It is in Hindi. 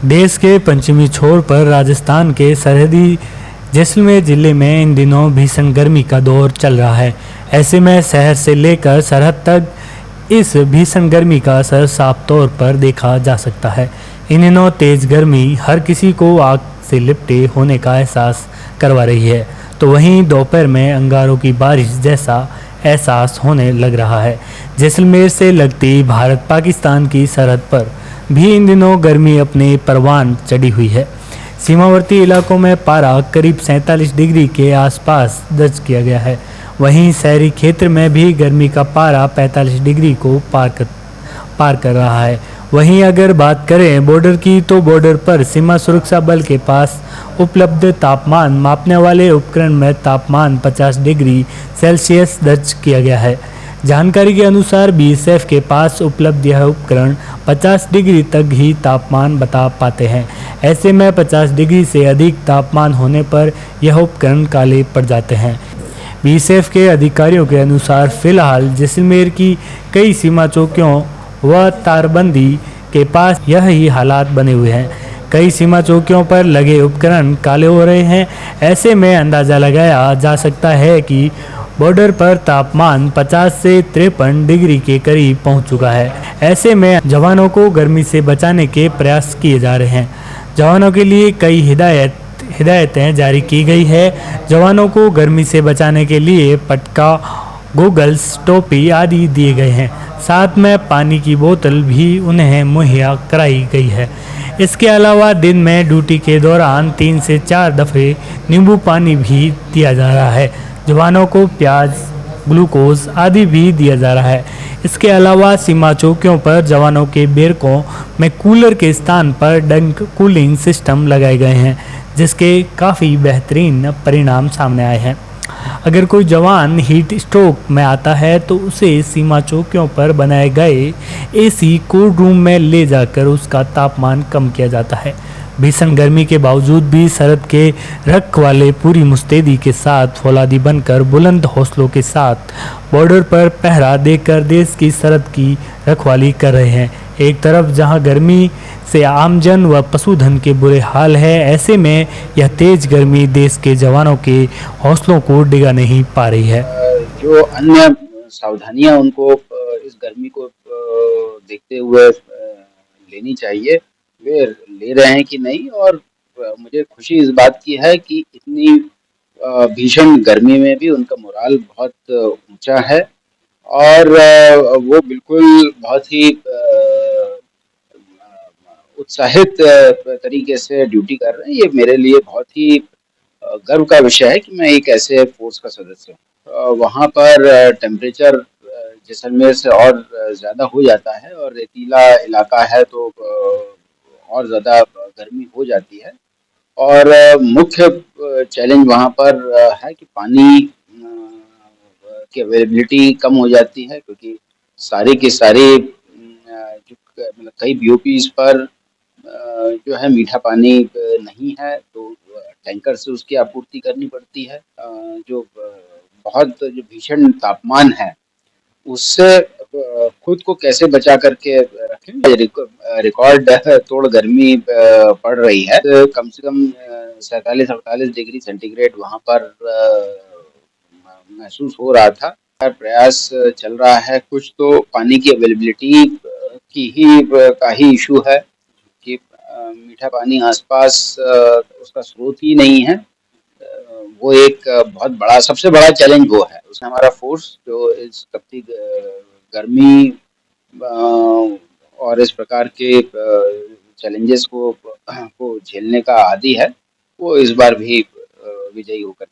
देश के पश्चिमी छोर पर राजस्थान के सरहदी जैसलमेर जिले में इन दिनों भीषण गर्मी का दौर चल रहा है। ऐसे में शहर से लेकर सरहद तक इस भीषण गर्मी का असर साफ तौर पर देखा जा सकता है। इन दिनों तेज गर्मी हर किसी को आग से लिपटे होने का एहसास करवा रही है, तो वहीं दोपहर में अंगारों की बारिश जैसा एहसास होने लग रहा है। जैसलमेर से लगती भारत पाकिस्तान की सरहद पर भी इन दिनों गर्मी अपने परवान चढ़ी हुई है। सीमावर्ती इलाकों में पारा करीब 47 डिग्री के आसपास दर्ज किया गया है। वहीं शहरी क्षेत्र में भी गर्मी का पारा 45 डिग्री को पार कर रहा है। वहीं अगर बात करें बॉर्डर की, तो बॉर्डर पर सीमा सुरक्षा बल के पास उपलब्ध तापमान मापने वाले उपकरण में तापमान 50 डिग्री सेल्सियस दर्ज किया गया है। जानकारी के अनुसार बीएसएफ के पास उपलब्ध यह उपकरण 50 डिग्री तक ही तापमान बता पाते हैं। ऐसे में 50 डिग्री से अधिक तापमान होने पर यह उपकरण काले पड़ जाते हैं। बीएसएफ के अधिकारियों के अनुसार फिलहाल जैसलमेर की कई सीमा चौकियों व तारबंदी के पास यही हालात बने हुए हैं। कई सीमा चौकियों पर लगे उपकरण काले हो रहे हैं। ऐसे में अंदाज़ा लगाया जा सकता है कि बॉर्डर पर तापमान 50 से 53 डिग्री के करीब पहुंच चुका है। ऐसे में जवानों को गर्मी से बचाने के प्रयास किए जा रहे हैं। जवानों के लिए कई हिदायतें जारी की गई है। जवानों को गर्मी से बचाने के लिए पटका, गॉगल्स, टोपी आदि दिए गए हैं। साथ में पानी की बोतल भी उन्हें मुहैया कराई गई है। इसके अलावा दिन में ड्यूटी के दौरान 3 से 4 दफ़े नींबू पानी भी दिया जा रहा है। जवानों को प्याज, ग्लूकोज आदि भी दिया जा रहा है। इसके अलावा सीमा चौकियों पर जवानों के बैरकों में कूलर के स्थान पर डंक कूलिंग सिस्टम लगाए गए हैं, जिसके काफ़ी बेहतरीन परिणाम सामने आए हैं। अगर कोई जवान हीट स्ट्रोक में आता है तो उसे सीमा चौकियों पर बनाए गए एसी कोल्ड रूम में ले जाकर उसका तापमान कम किया जाता है। भीषण गर्मी के बावजूद भी सरहद के रखवाले पूरी मुस्तैदी के साथ फौलादी बनकर बुलंद हौसलों के साथ बॉर्डर पर पहरा देकर देश की सरहद की रखवाली कर रहे हैं। एक तरफ जहां गर्मी से आमजन व पशुधन के बुरे हाल है, ऐसे में यह तेज गर्मी देश के जवानों के हौसलों को डिगा नहीं पा रही है। जो अन्य सावधानियां उनको इस गर्मी को देखते हुए लेनी चाहिए, वे ले रहे हैं कि नहीं। और मुझे खुशी इस बात की है कि इतनी भीषण गर्मी में भी उनका मोराल बहुत ऊंचा है और वो बिल्कुल बहुत ही उत्साहित तरीके से ड्यूटी कर रहे हैं। ये मेरे लिए बहुत ही गर्व का विषय है कि मैं एक ऐसे फोर्स का सदस्य हूँ। वहाँ पर टेम्परेचर जैसलमेर से और ज़्यादा हो जाता है और रेतीला इलाका है, तो और ज़्यादा गर्मी हो जाती है। और मुख्य चैलेंज वहाँ पर है कि पानी की अवेलेबिलिटी कम हो जाती है, क्योंकि सारी की सारी जो मतलब कई बीओपीज़ पर जो है मीठा पानी नहीं है, तो टैंकर से उसकी आपूर्ति करनी पड़ती है। जो बहुत जो भीषण तापमान है उससे खुद को कैसे बचा करके रखें। रिकॉर्ड तोड़ गर्मी पड़ रही है। कम से कम 47-48 डिग्री सेंटीग्रेड वहाँ पर महसूस हो रहा था। प्रयास चल रहा है। कुछ तो पानी की अवेलेबिलिटी का ही इशू है कि मीठा पानी आसपास उसका स्रोत ही नहीं है। वो एक बहुत बड़ा, सबसे बड़ा चैलेंज वो है। उसमें हमारा फोर्स जो इस तपती गर्मी और इस प्रकार के चैलेंजेस को झेलने का आदी है, वो इस बार भी विजयी होकर